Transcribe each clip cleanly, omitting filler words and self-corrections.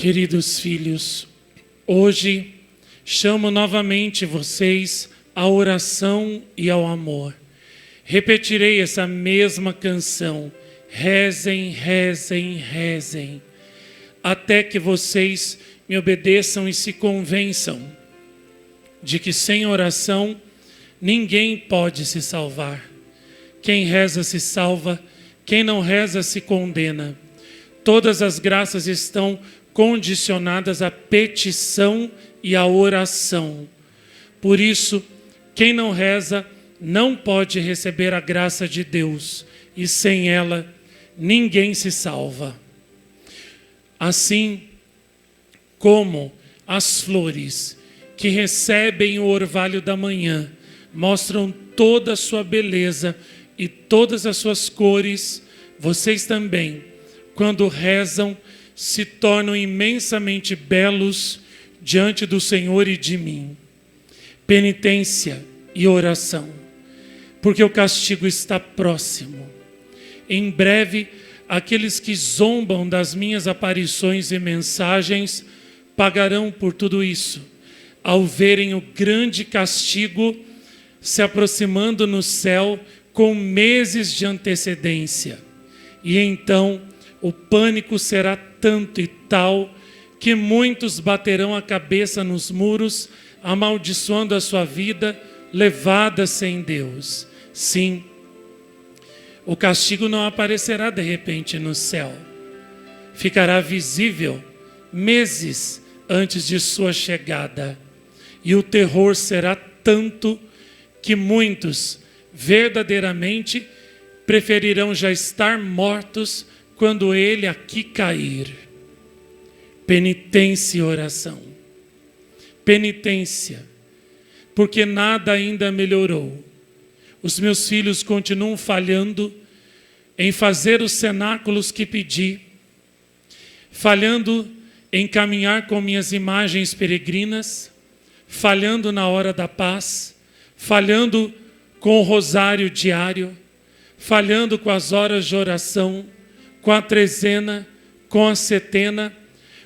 Queridos filhos, hoje chamo novamente vocês à oração e ao amor. Repetirei essa mesma canção, rezem, rezem, rezem, até que vocês me obedeçam e se convençam de que sem oração ninguém pode se salvar. Quem reza se salva, quem não reza se condena. Todas as graças estão condicionadas à petição e à oração. Por isso, quem não reza não pode receber a graça de Deus, e sem ela ninguém se salva. Assim como as flores que recebem o orvalho da manhã mostram toda a sua beleza e todas as suas cores, vocês também, quando rezam, se tornam imensamente belos diante do Senhor e de mim. Penitência e oração, porque o castigo está próximo. Em breve, aqueles que zombam das minhas aparições e mensagens pagarão por tudo isso, ao verem o grande castigo se aproximando no céu com meses de antecedência. E então o pânico será tanto e tal que muitos baterão a cabeça nos muros, amaldiçoando a sua vida levada sem Deus. Sim, o castigo não aparecerá de repente no céu. Ficará visível meses antes de sua chegada. E o terror será tanto que muitos verdadeiramente preferirão já estar mortos quando ele aqui cair. Penitência e oração. Penitência, porque nada ainda melhorou. Os meus filhos continuam falhando em fazer os cenáculos que pedi, falhando em caminhar com minhas imagens peregrinas, falhando na hora da paz, falhando com o rosário diário, falhando com as horas de oração, com a trezena, com a setena,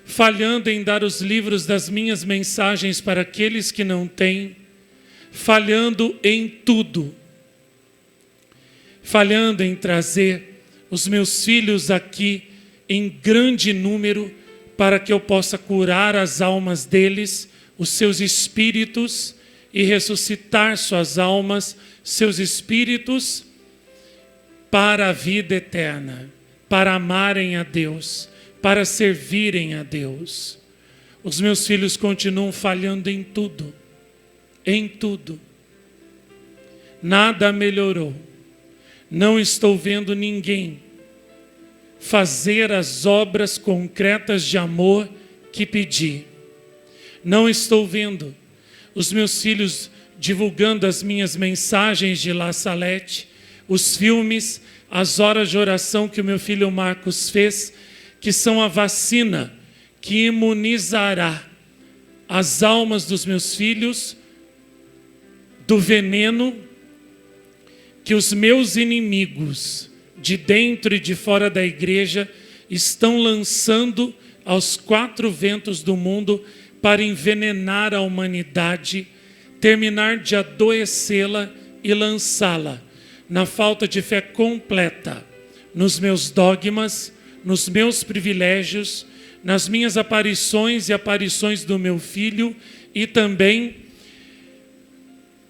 falhando em dar os livros das minhas mensagens para aqueles que não têm, falhando em tudo, falhando em trazer os meus filhos aqui em grande número para que eu possa curar as almas deles, os seus espíritos, e ressuscitar suas almas, seus espíritos, para a vida eterna, para amarem a Deus, para servirem a Deus. Os meus filhos continuam falhando em tudo, em tudo. Nada melhorou. Não estou vendo ninguém fazer as obras concretas de amor que pedi. Não estou vendo os meus filhos divulgando as minhas mensagens de La Salette, os filmes, as horas de oração que o meu filho Marcos fez, que são a vacina que imunizará as almas dos meus filhos do veneno que os meus inimigos de dentro e de fora da igreja estão lançando aos quatro ventos do mundo para envenenar a humanidade, terminar de adoecê-la e lançá-la na falta de fé completa nos meus dogmas, nos meus privilégios, nas minhas aparições e aparições do meu filho, e também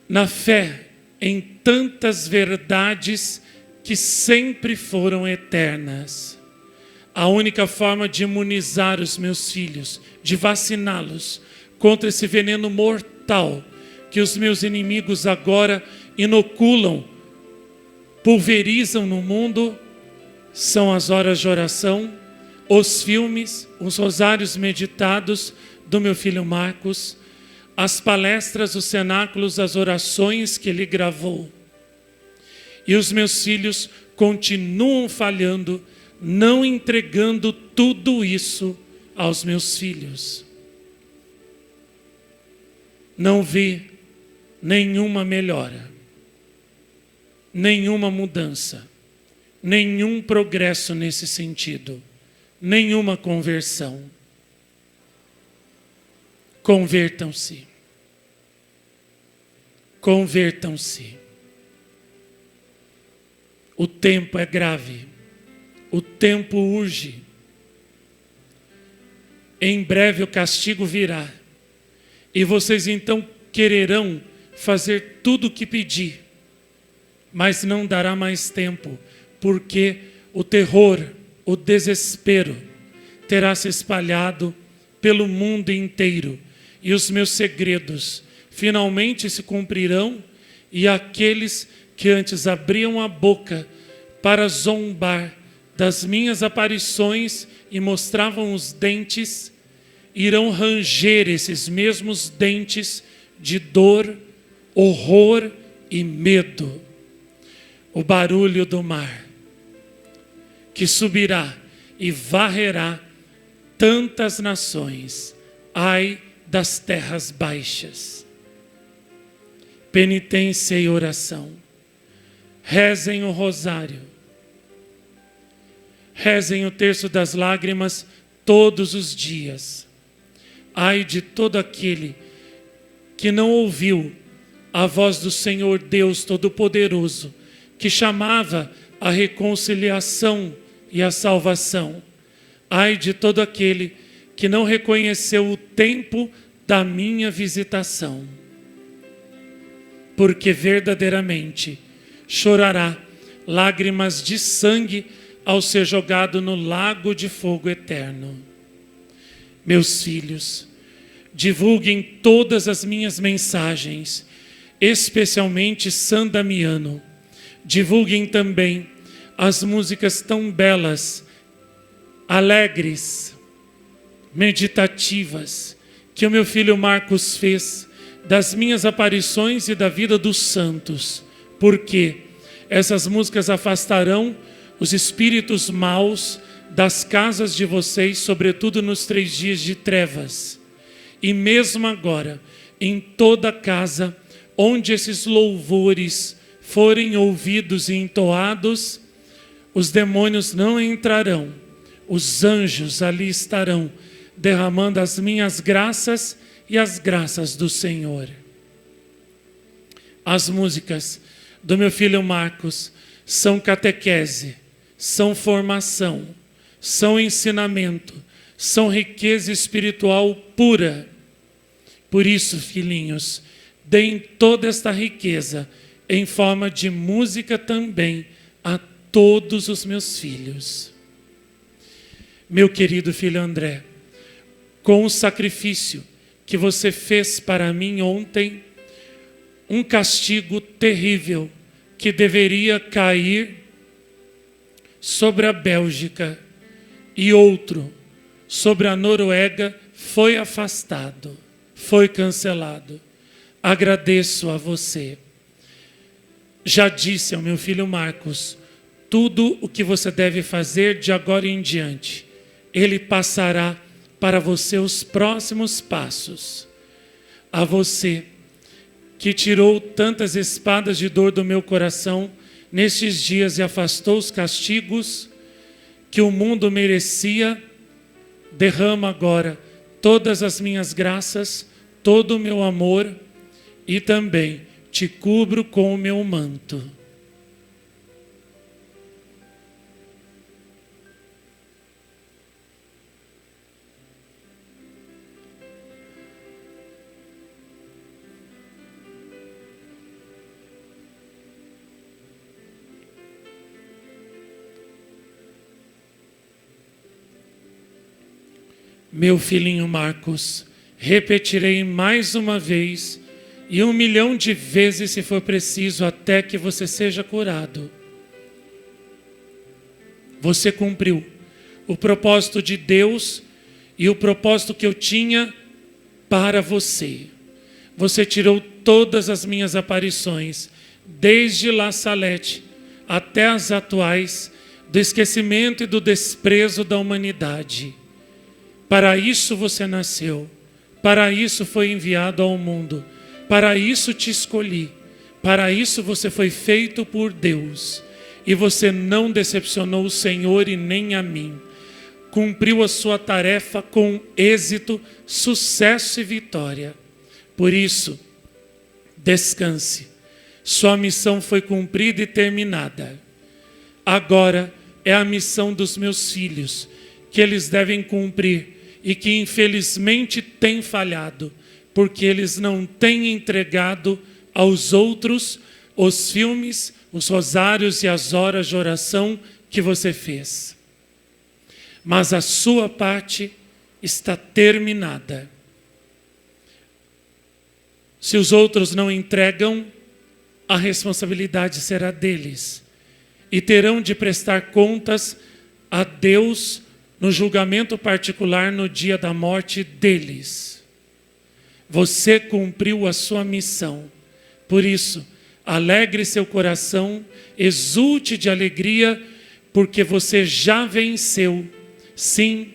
na fé em tantas verdades que sempre foram eternas. A única forma de imunizar os meus filhos, de vaciná-los contra esse veneno mortal que os meus inimigos agora inoculam, pulverizam no mundo, são as horas de oração, os filmes, os rosários meditados do meu filho Marcos, as palestras, os cenáculos, as orações que ele gravou. E os meus filhos continuam falhando, não entregando tudo isso aos meus filhos. Não vi nenhuma melhora, nenhuma mudança, nenhum progresso nesse sentido, nenhuma conversão. Convertam-se. Convertam-se. O tempo é grave. O tempo urge. Em breve o castigo virá. E vocês então quererão fazer tudo o que pedir. Mas não dará mais tempo, porque o terror, o desespero terá se espalhado pelo mundo inteiro. E os meus segredos finalmente se cumprirão, e aqueles que antes abriam a boca para zombar das minhas aparições e mostravam os dentes, irão ranger esses mesmos dentes de dor, horror e medo. O barulho do mar, que subirá e varrerá tantas nações, ai das terras baixas. Penitência e oração. Rezem o rosário. Rezem o terço das lágrimas todos os dias. Ai de todo aquele que não ouviu a voz do Senhor Deus Todo-Poderoso, que chamava a reconciliação e a salvação. Ai de todo aquele que não reconheceu o tempo da minha visitação. Porque verdadeiramente chorará lágrimas de sangue ao ser jogado no lago de fogo eterno. Meus filhos, divulguem todas as minhas mensagens, especialmente San Damiano. Divulguem também as músicas tão belas, alegres, meditativas, que o meu filho Marcos fez das minhas aparições e da vida dos santos, porque essas músicas afastarão os espíritos maus das casas de vocês, sobretudo nos 3 dias de trevas. E mesmo agora, em toda casa onde esses louvores forem ouvidos e entoados, os demônios não entrarão, os anjos ali estarão, derramando as minhas graças e as graças do Senhor. As músicas do meu filho Marcos são catequese, são formação, são ensinamento, são riqueza espiritual pura. Por isso, filhinhos, deem toda esta riqueza em forma de música também a todos os meus filhos. Meu querido filho André, com o sacrifício que você fez para mim ontem, um castigo terrível que deveria cair sobre a Bélgica e outro sobre a Noruega foi afastado, foi cancelado. Agradeço a você. Já disse ao meu filho Marcos tudo o que você deve fazer de agora em diante. Ele passará para você os próximos passos. A você que tirou tantas espadas de dor do meu coração nestes dias e afastou os castigos que o mundo merecia, derrama agora todas as minhas graças, todo o meu amor, e também te cubro com o meu manto. Meu filhinho Marcos, repetirei mais uma vez e 1 milhão de vezes se for preciso, até que você seja curado. Você cumpriu o propósito de Deus e o propósito que eu tinha para você. Você tirou todas as minhas aparições, desde La Salette até as atuais, do esquecimento e do desprezo da humanidade. Para isso você nasceu, para isso foi enviado ao mundo, para isso te escolhi, para isso você foi feito por Deus. E você não decepcionou o Senhor e nem a mim. cumpriu a sua tarefa com êxito, sucesso e vitória. Por isso, descanse. Sua missão foi cumprida e terminada. Agora é a missão dos meus filhos, que eles devem cumprir e que infelizmente têm falhado, porque eles não têm entregado aos outros os filmes, os rosários e as horas de oração que você fez. Mas a sua parte está terminada. Se os outros não entregam, a responsabilidade será deles. E terão de prestar contas a Deus no julgamento particular no dia da morte deles. Você cumpriu a sua missão. Por isso, alegre seu coração, exulte de alegria, porque você já venceu. Sim,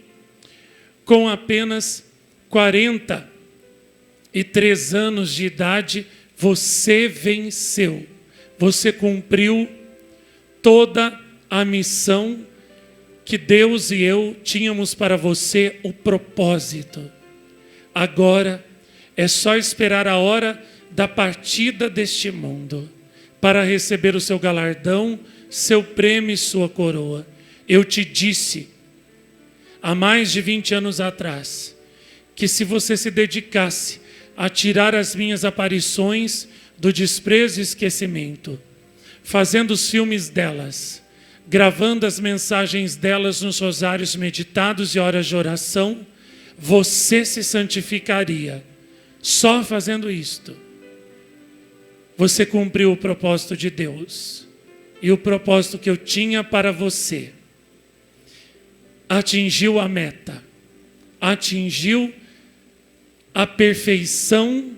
com apenas 43 anos de idade, você venceu. Você cumpriu toda a missão que Deus e eu tínhamos para você, o propósito. Agora é só esperar a hora da partida deste mundo para receber o seu galardão, seu prêmio e sua coroa. Eu te disse há mais de 20 anos atrás que se você se dedicasse a tirar as minhas aparições do desprezo e esquecimento, fazendo os filmes delas, gravando as mensagens delas nos rosários meditados e horas de oração, você se santificaria. Só fazendo isto, você cumpriu o propósito de Deus. E o propósito que eu tinha para você atingiu a meta, atingiu a perfeição,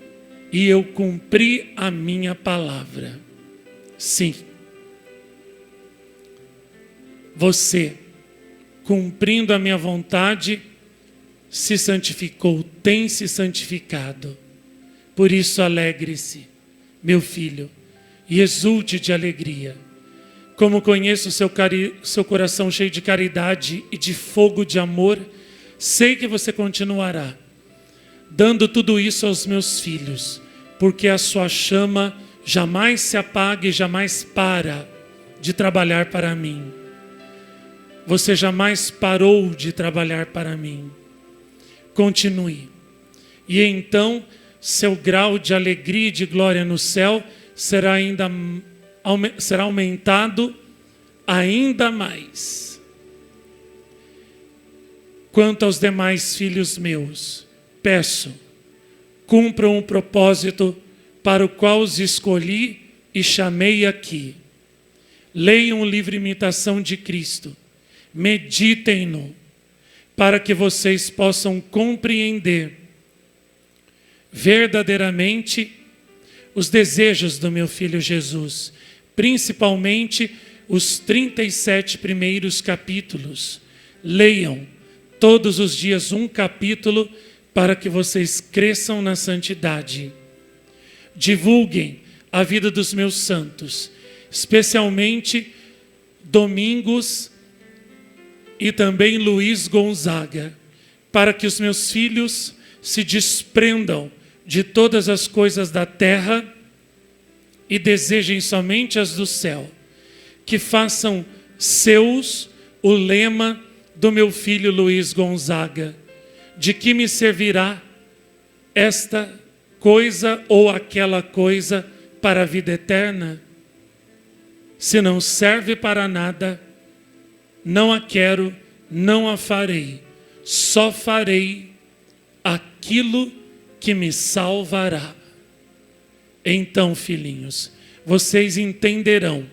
e eu cumpri a minha palavra. Sim. Você, cumprindo a minha vontade, se santificou, tem se santificado. Por isso alegre-se, meu filho, e exulte de alegria. Como conheço seu coração cheio de caridade e de fogo de amor, sei que você continuará dando tudo isso aos meus filhos, porque a sua chama jamais se apaga e jamais para de trabalhar para mim. Você jamais parou de trabalhar para mim. Continue. E então seu grau de alegria e de glória no céu será aumentado ainda mais. Quanto aos demais filhos meus, peço, cumpram o propósito para o qual os escolhi e chamei aqui. Leiam o livro Imitação de Cristo. Meditem-no, para que vocês possam compreender verdadeiramente os desejos do meu Filho Jesus, principalmente os 37 primeiros capítulos. Leiam todos os dias um capítulo para que vocês cresçam na santidade. Divulguem a vida dos meus santos, especialmente Domingos e também Luiz Gonzaga, para que os meus filhos se desprendam de todas as coisas da terra e desejem somente as do céu. Que façam seus o lema do meu filho Luiz Gonzaga: de que me servirá esta coisa ou aquela coisa para a vida eterna? Se não serve para nada, não a quero, não a farei. Só farei aquilo que me salvará. Então, filhinhos, vocês entenderão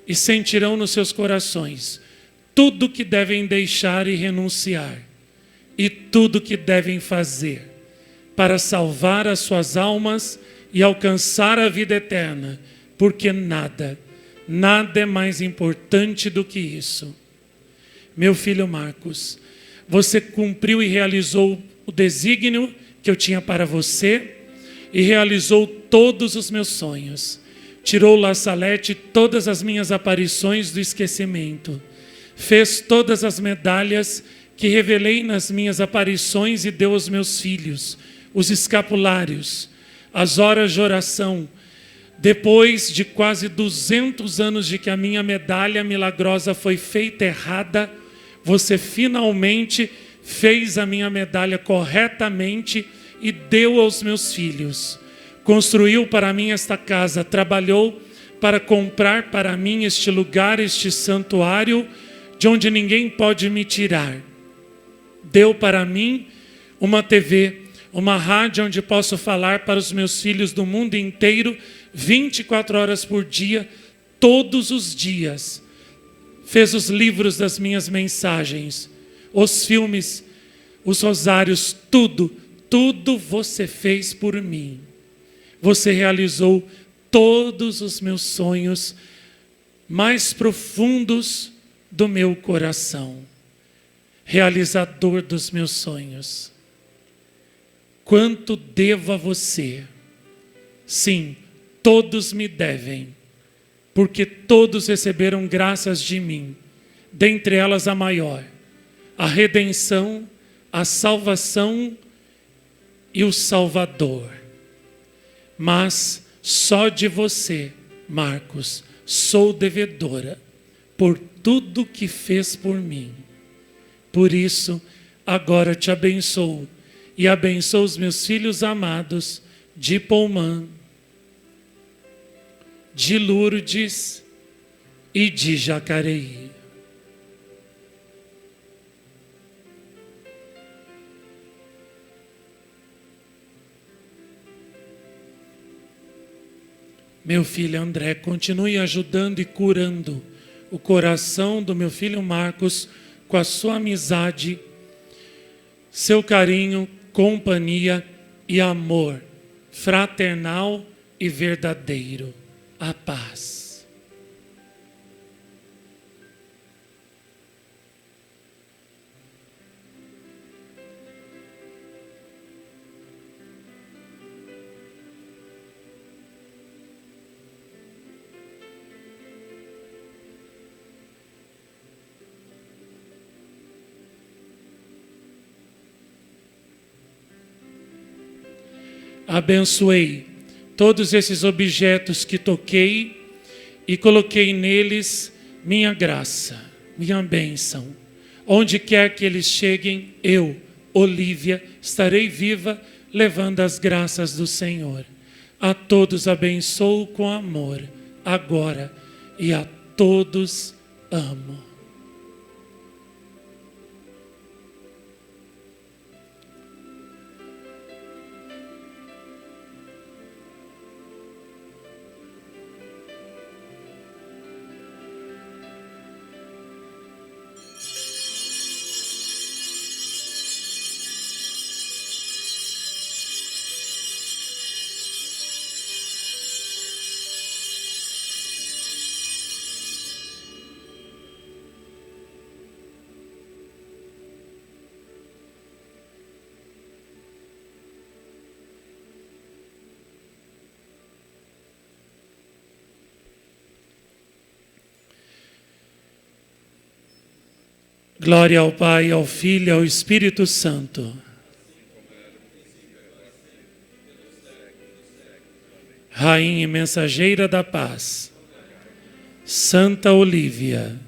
e sentirão nos seus corações tudo que devem deixar e renunciar, e tudo que devem fazer para salvar as suas almas e alcançar a vida eterna, porque nada é mais importante do que isso. Meu filho Marcos, você cumpriu e realizou o desígnio que eu tinha para você e realizou todos os meus sonhos. Tirou La Salete todas as minhas aparições do esquecimento. Fez todas as medalhas que revelei nas minhas aparições e deu aos meus filhos, os escapulários, as horas de oração, depois de quase 200 anos de que a minha medalha milagrosa foi feita errada, você finalmente fez a minha medalha corretamente e deu aos meus filhos. Construiu para mim esta casa, trabalhou para comprar para mim este lugar, este santuário, de onde ninguém pode me tirar. Deu para mim uma TV, uma rádio onde posso falar para os meus filhos do mundo inteiro, 24 horas por dia, todos os dias. Fez os livros das minhas mensagens, os filmes, os rosários, tudo você fez por mim. Você realizou todos os meus sonhos mais profundos do meu coração. Realizador dos meus sonhos. Quanto devo a você? Sim, todos me devem, porque todos receberam graças de mim, dentre elas a maior, a redenção, a salvação e o Salvador. Mas só de você, Marcos, sou devedora por tudo que fez por mim. Por isso, agora te abençoo e abençoo os meus filhos amados de Poumã, de Lourdes e de Jacareí. Meu filho André, continue ajudando e curando o coração do meu filho Marcos com a sua amizade, seu carinho, companhia e amor fraternal e verdadeiro. A paz. Abençoei todos esses objetos que toquei e coloquei neles minha graça, minha bênção. Onde quer que eles cheguem, eu, Olívia, estarei viva levando as graças do Senhor. A todos abençoo com amor, agora, e a todos amo. Glória ao Pai, ao Filho e ao Espírito Santo. Rainha e mensageira da paz, Santa Olívia,